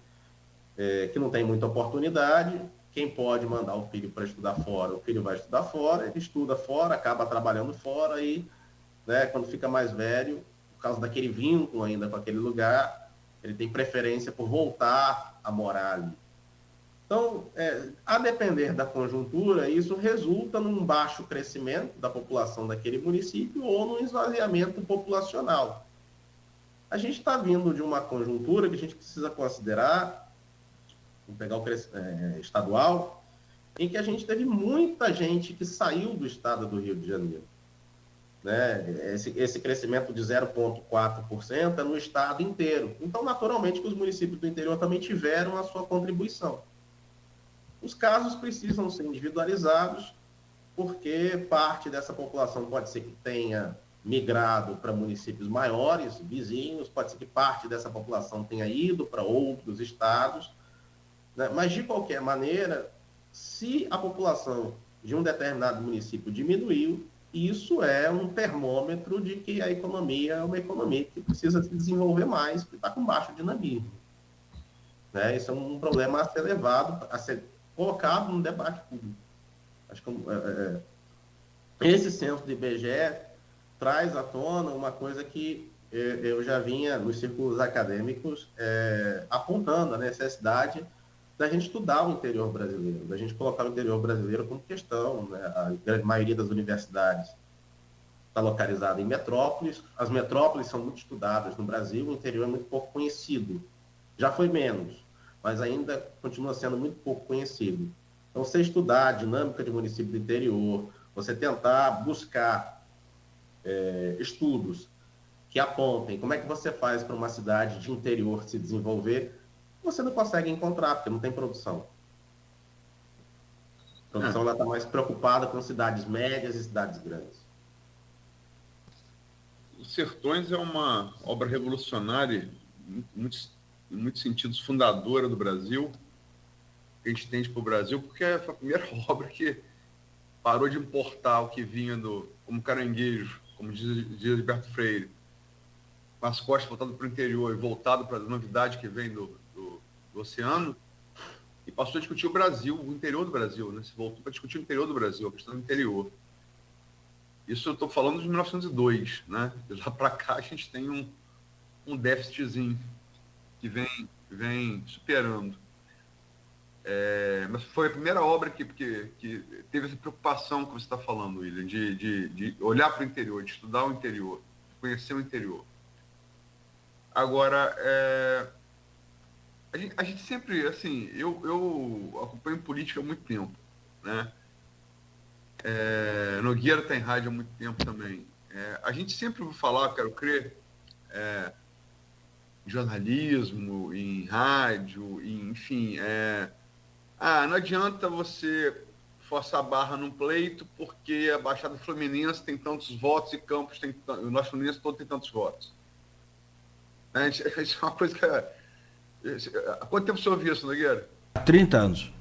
que não tem muita oportunidade, quem pode mandar o filho para estudar fora, o filho vai estudar fora, ele estuda fora, acaba trabalhando fora e, né, quando fica mais velho, por causa daquele vínculo ainda com aquele lugar, ele tem preferência por voltar a morar ali. Então, a depender da conjuntura, isso resulta num baixo crescimento da população daquele município ou num esvaziamento populacional. A gente está vindo de uma conjuntura que a gente precisa considerar, vamos pegar o estadual, em que a gente teve muita gente que saiu do estado do Rio de Janeiro, né? Esse crescimento de 0,4% é no estado inteiro. Então, naturalmente, que os municípios do interior também tiveram a sua contribuição. Os casos precisam ser individualizados, porque parte dessa população pode ser que tenha migrado para municípios maiores, vizinhos, pode ser que parte dessa população tenha ido para outros estados, né? Mas, de qualquer maneira, se a população de um determinado município diminuiu, isso é um termômetro de que a economia é uma economia que precisa se desenvolver mais, que está com baixo dinamismo, né? Isso é um problema a ser levado, a ser colocado no debate público. Acho que esse censo do IBGE traz à tona uma coisa que eu já vinha nos círculos acadêmicos apontando a necessidade da gente estudar o interior brasileiro, da gente colocar o interior brasileiro como questão, né? A grande maioria das universidades está localizada em metrópoles, as metrópoles são muito estudadas no Brasil, o interior é muito pouco conhecido, já foi menos, mas ainda continua sendo muito pouco conhecido. Então, você estudar a dinâmica de município do interior, você tentar buscar estudos que apontem como é que você faz para uma cidade de interior se desenvolver, você não consegue encontrar, porque não tem produção. A produção está mais preocupada com cidades médias e cidades grandes. Os Sertões é uma obra revolucionária, em muitos sentidos fundadora do Brasil, que a gente entende para o Brasil, porque foi a primeira obra que parou de importar o que vinha como caranguejo, como diz Gilberto Freire, com as costas voltadas para o interior e voltado para a novidade que vem do oceano, e passou a discutir o Brasil, o interior do Brasil, né? Se voltou para discutir o interior do Brasil, a questão do interior. Isso eu estou falando de 1902, né? De lá para cá a gente tem um déficitzinho que vem superando. Mas foi a primeira obra que teve essa preocupação que você está falando, William, de olhar para o interior, de estudar o interior, de conhecer o interior. Agora, a gente sempre, assim, eu acompanho política há muito tempo, né? Nogueira está em rádio há muito tempo também. A gente sempre ouve falar, quero crer, em jornalismo, em rádio, enfim. Não adianta você forçar a barra num pleito porque a Baixada Fluminense tem tantos votos e Campos tem... O nosso Fluminense todo tem tantos votos. Isso é uma coisa que... Há quanto tempo você ouviu isso, Nogueira? Há 30 anos.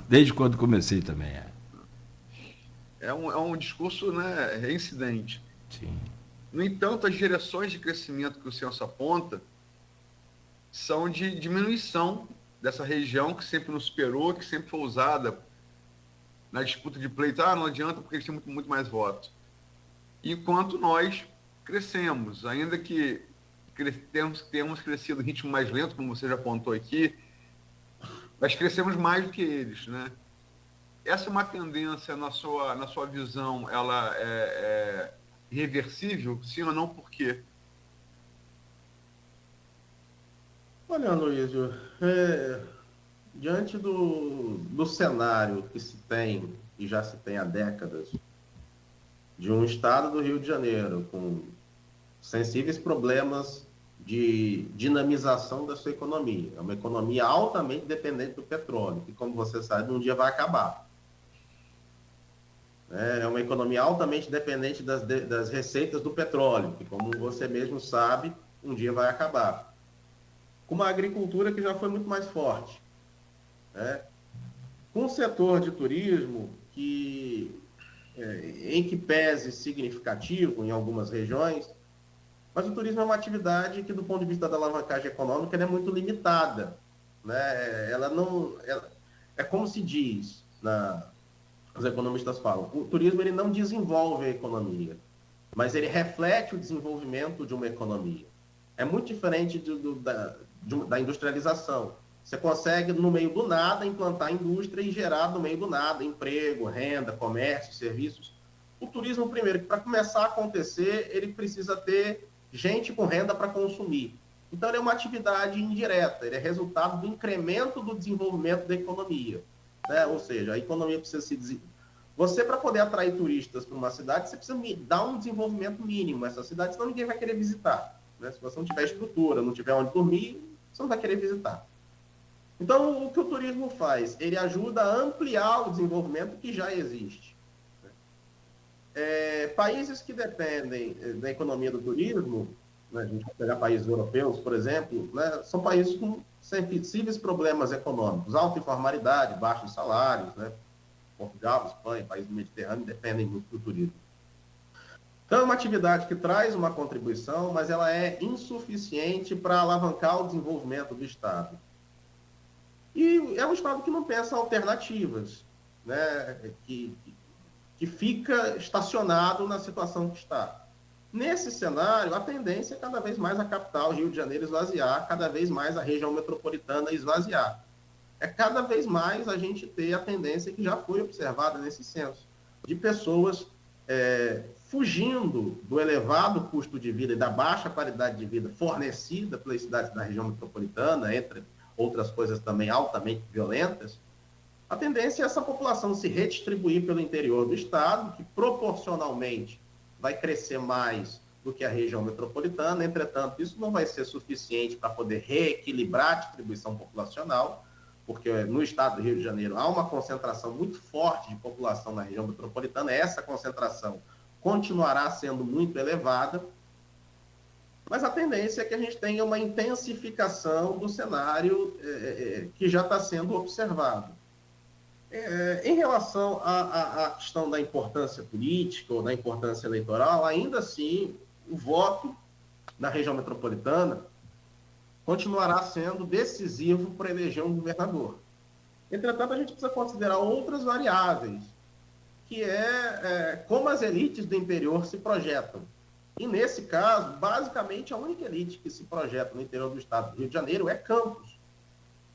Desde quando comecei também. É um discurso, né, reincidente. Sim. No entanto, as direções de crescimento que o censo aponta são de diminuição dessa região que sempre nos superou, que sempre foi usada na disputa de pleito. Não adianta porque eles têm muito, muito mais votos. Enquanto nós crescemos, ainda que temos crescido em ritmo mais lento, como você já apontou aqui, mas crescemos mais do que eles, né? Essa é uma tendência, na sua visão, ela é irreversível? Sim ou não? Por quê? Olha, Luísio, diante do cenário que se tem, e já se tem há décadas, de um estado do Rio de Janeiro com sensíveis problemas de dinamização da sua economia. É uma economia altamente dependente do petróleo, que, como você sabe, um dia vai acabar. É uma economia altamente dependente das receitas do petróleo, que, como você mesmo sabe, um dia vai acabar. Com uma agricultura que já foi muito mais forte. Com um setor de turismo em que pese significativo em algumas regiões, mas o turismo é uma atividade que, do ponto de vista da alavancagem econômica, ela é muito limitada. É como se diz, os economistas falam, o turismo ele não desenvolve a economia, mas ele reflete o desenvolvimento de uma economia. É muito diferente da industrialização. Você consegue, no meio do nada, implantar indústria e gerar, no meio do nada, emprego, renda, comércio, serviços. O turismo, primeiro, para começar a acontecer, ele precisa ter gente com renda para consumir. Então, ele é uma atividade indireta, ele é resultado do incremento do desenvolvimento da economia. Ou seja, a economia precisa se desenvolver. Você, para poder atrair turistas para uma cidade, você precisa dar um desenvolvimento mínimo a essa cidade, senão ninguém vai querer visitar. Se você não tiver estrutura, não tiver onde dormir, você não vai querer visitar. Então, o que o turismo faz? Ele ajuda a ampliar o desenvolvimento que já existe. Países que dependem da economia do turismo, a gente vai pegar países europeus, por exemplo, são países com sensíveis problemas econômicos, alta informalidade, baixos salários, Portugal, Espanha, países do Mediterrâneo dependem muito do turismo. Então, é uma atividade que traz uma contribuição, mas ela é insuficiente para alavancar o desenvolvimento do Estado. E é um Estado que não pensa alternativas, que fica estacionado na situação que está. Nesse cenário, a tendência é cada vez mais a capital, Rio de Janeiro, esvaziar, cada vez mais a região metropolitana esvaziar. É cada vez mais a gente ter a tendência que já foi observada nesse censo, de pessoas fugindo do elevado custo de vida e da baixa qualidade de vida fornecida pelas cidades da região metropolitana, entre outras coisas também altamente violentas. A tendência é essa população se redistribuir pelo interior do estado, que proporcionalmente vai crescer mais do que a região metropolitana. Entretanto, isso não vai ser suficiente para poder reequilibrar a distribuição populacional, porque no estado do Rio de Janeiro há uma concentração muito forte de população na região metropolitana. Essa concentração continuará sendo muito elevada, mas a tendência é que a gente tenha uma intensificação do cenário que já está sendo observado. Em relação à questão da importância política ou da importância eleitoral, ainda assim, o voto na região metropolitana continuará sendo decisivo para eleger um governador. Entretanto, a gente precisa considerar outras variáveis, que como as elites do interior se projetam. E, nesse caso, basicamente, a única elite que se projeta no interior do estado do Rio de Janeiro é Campos.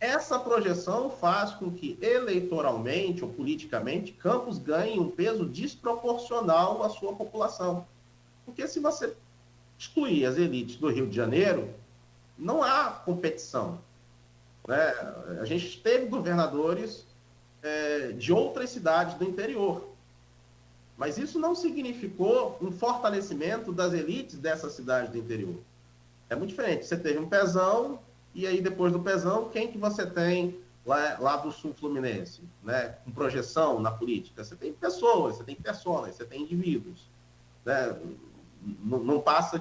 Essa projeção faz com que, eleitoralmente ou politicamente, Campos ganhe um peso desproporcional à sua população. Porque se você excluir as elites do Rio de Janeiro, não há competição. A gente teve governadores de outras cidades do interior. Mas isso não significou um fortalecimento das elites dessa cidade do interior. É muito diferente. Você teve um Pezão, e aí depois do Pezão, quem que você tem lá do sul fluminense, né? Com projeção na política? Você tem pessoas, você tem personas, você tem indivíduos. Né? Não passa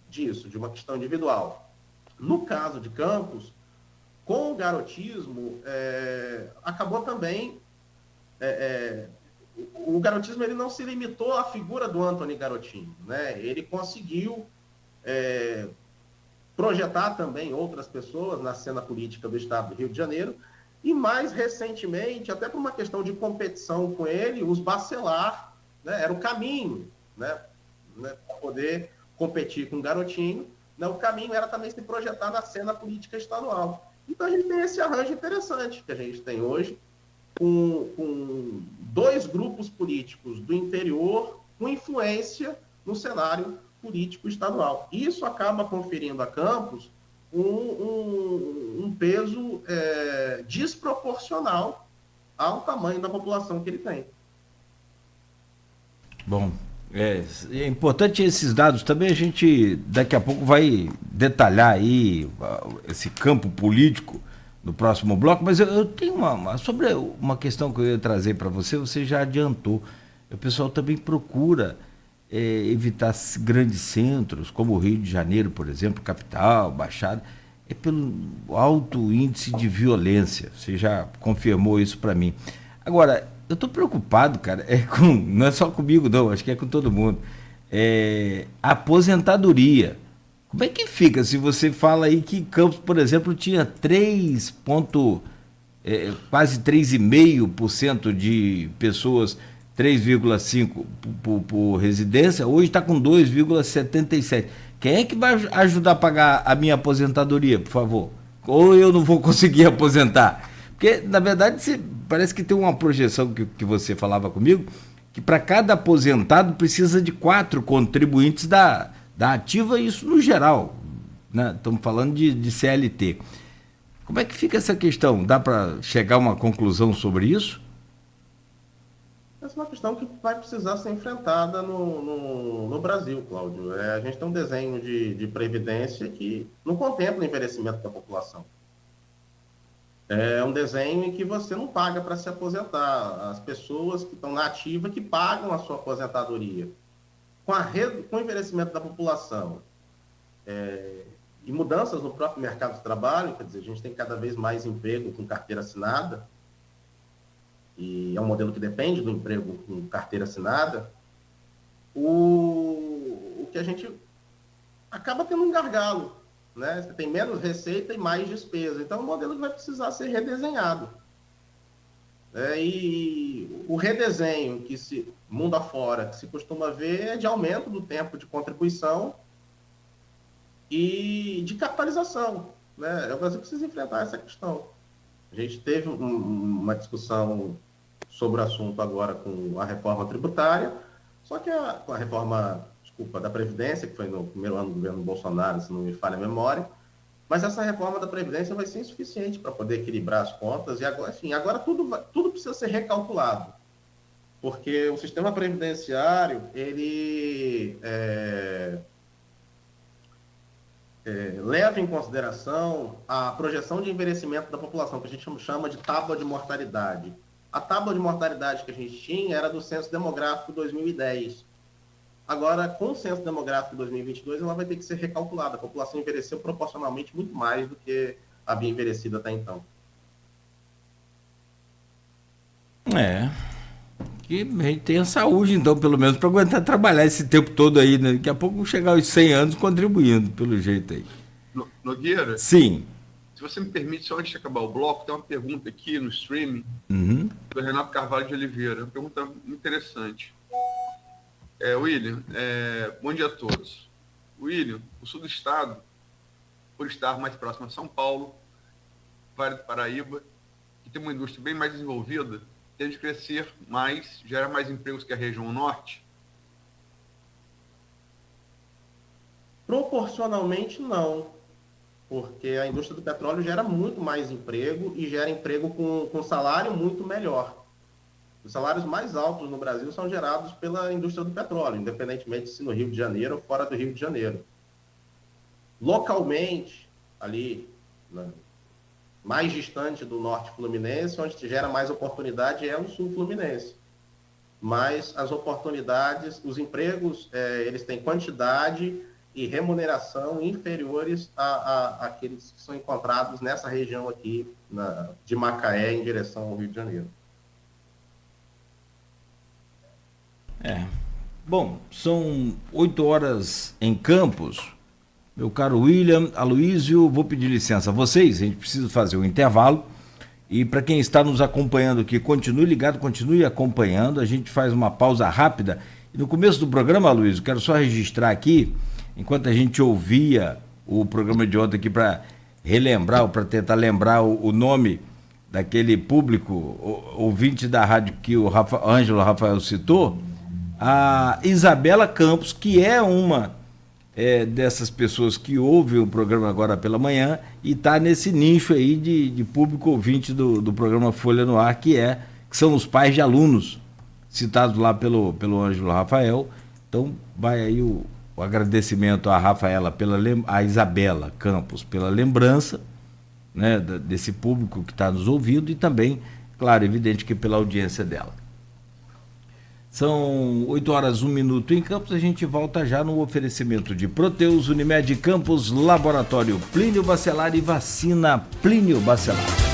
disso, de uma questão individual. No caso de Campos, com o garotismo, acabou também... o garotismo ele não se limitou à figura do Antony Garotinho, né? Ele conseguiu projetar também outras pessoas na cena política do estado do Rio de Janeiro, e mais recentemente, até por uma questão de competição com ele, os Bacelar, né? Era o caminho, né? Para poder competir com o Garotinho, né? O caminho era também se projetar na cena política estadual. Então a gente tem esse arranjo interessante que a gente tem hoje, com dois grupos políticos do interior com influência no cenário político estadual. Isso acaba conferindo a Campos um peso desproporcional ao tamanho da população que ele tem. Bom, é importante esses dados também, a gente daqui a pouco vai detalhar aí esse campo político no próximo bloco, mas eu tenho sobre uma questão que eu ia trazer para você já adiantou. O pessoal também procura evitar grandes centros, como o Rio de Janeiro, por exemplo, capital, Baixada, pelo alto índice de violência. Você já confirmou isso para mim. Agora, eu estou preocupado, cara, não é só comigo não, acho que é com todo mundo. A aposentadoria. Como é que fica se você fala aí que Campos, por exemplo, tinha quase 3,5% de pessoas, 3,5% por residência, hoje está com 2,77%. Quem é que vai ajudar a pagar a minha aposentadoria, por favor? Ou eu não vou conseguir aposentar? Porque, na verdade, parece que tem uma projeção que você falava comigo, que para cada aposentado precisa de 4 contribuintes da ativa, isso no geral, né? Estamos falando de CLT. Como é que fica essa questão? Dá para chegar a uma conclusão sobre isso? Essa é uma questão que vai precisar ser enfrentada no Brasil, Cláudio. A gente tem um desenho de previdência que não contempla o envelhecimento da população. É um desenho em que você não paga para se aposentar. As pessoas que estão na ativa que pagam a sua aposentadoria. Com o envelhecimento da população e mudanças no próprio mercado de trabalho, quer dizer, a gente tem cada vez mais emprego com carteira assinada, e é um modelo que depende do emprego com carteira assinada, o que a gente acaba tendo um gargalo, né? Você tem menos receita e mais despesa. Então, é um modelo que vai precisar ser redesenhado. E o redesenho mundo afora, que se costuma ver é de aumento do tempo de contribuição e de capitalização, né? O Brasil precisa enfrentar essa questão. A gente teve uma discussão sobre o assunto agora com a reforma tributária, só que com a reforma, da Previdência, que foi no primeiro ano do governo Bolsonaro, se não me falha a memória, mas essa reforma da Previdência vai ser insuficiente para poder equilibrar as contas, e agora tudo precisa ser recalculado, porque o sistema previdenciário, ele leva em consideração a projeção de envelhecimento da população, que a gente chama de tábua de mortalidade. A tábua de mortalidade que a gente tinha era do Censo Demográfico 2010. Agora, com o Censo Demográfico 2022, ela vai ter que ser recalculada. A população envelheceu proporcionalmente muito mais do que havia envelhecido até então. Que a gente tenha saúde, então, pelo menos, para aguentar trabalhar esse tempo todo aí, né? Daqui a pouco chegar aos 100 anos contribuindo, pelo jeito aí. Nogueira? Sim. Se você me permite, só antes de acabar o bloco, tem uma pergunta aqui no streaming do Renato Carvalho de Oliveira. Uma pergunta muito interessante. William, bom dia a todos. William, o sul do estado, por estar mais próximo a São Paulo, Vale do Paraíba, que tem uma indústria bem mais desenvolvida, tende a crescer mais, gera mais empregos que a região norte? Proporcionalmente, não. Porque a indústria do petróleo gera muito mais emprego e gera emprego com salário muito melhor. Os salários mais altos no Brasil são gerados pela indústria do petróleo, independentemente se no Rio de Janeiro ou fora do Rio de Janeiro. Localmente, ali, né, mais distante do norte fluminense, onde gera mais oportunidade é o sul fluminense. Mas as oportunidades, os empregos, eles têm quantidade e remuneração inferiores àqueles que são encontrados nessa região aqui, de Macaé, em direção ao Rio de Janeiro. Bom, são 8 horas em Campos. Meu caro William, Aloísio, vou pedir licença a vocês, a gente precisa fazer um intervalo. E para quem está nos acompanhando aqui, continue ligado, continue acompanhando. A gente faz uma pausa rápida. E no começo do programa, Aloísio, quero só registrar aqui, enquanto a gente ouvia o programa de ontem aqui para relembrar, ou para tentar lembrar o nome daquele público, ouvinte da rádio que o Ângelo Rafael citou, a Isabela Campos, que é uma dessas pessoas que ouvem o programa agora pela manhã e está nesse nicho aí de público ouvinte do programa Folha no Ar, que são os pais de alunos citados lá pelo Ângelo Rafael. Então vai aí o agradecimento à Rafaela, a Isabela Campos pela lembrança, né, desse público que está nos ouvindo, e também, claro, evidente que pela audiência dela. São 8 horas 1 minuto em Campos. A gente volta já no oferecimento de Proteus, Unimed Campos, Laboratório Plínio Bacelar e Vacina Plínio Bacelar.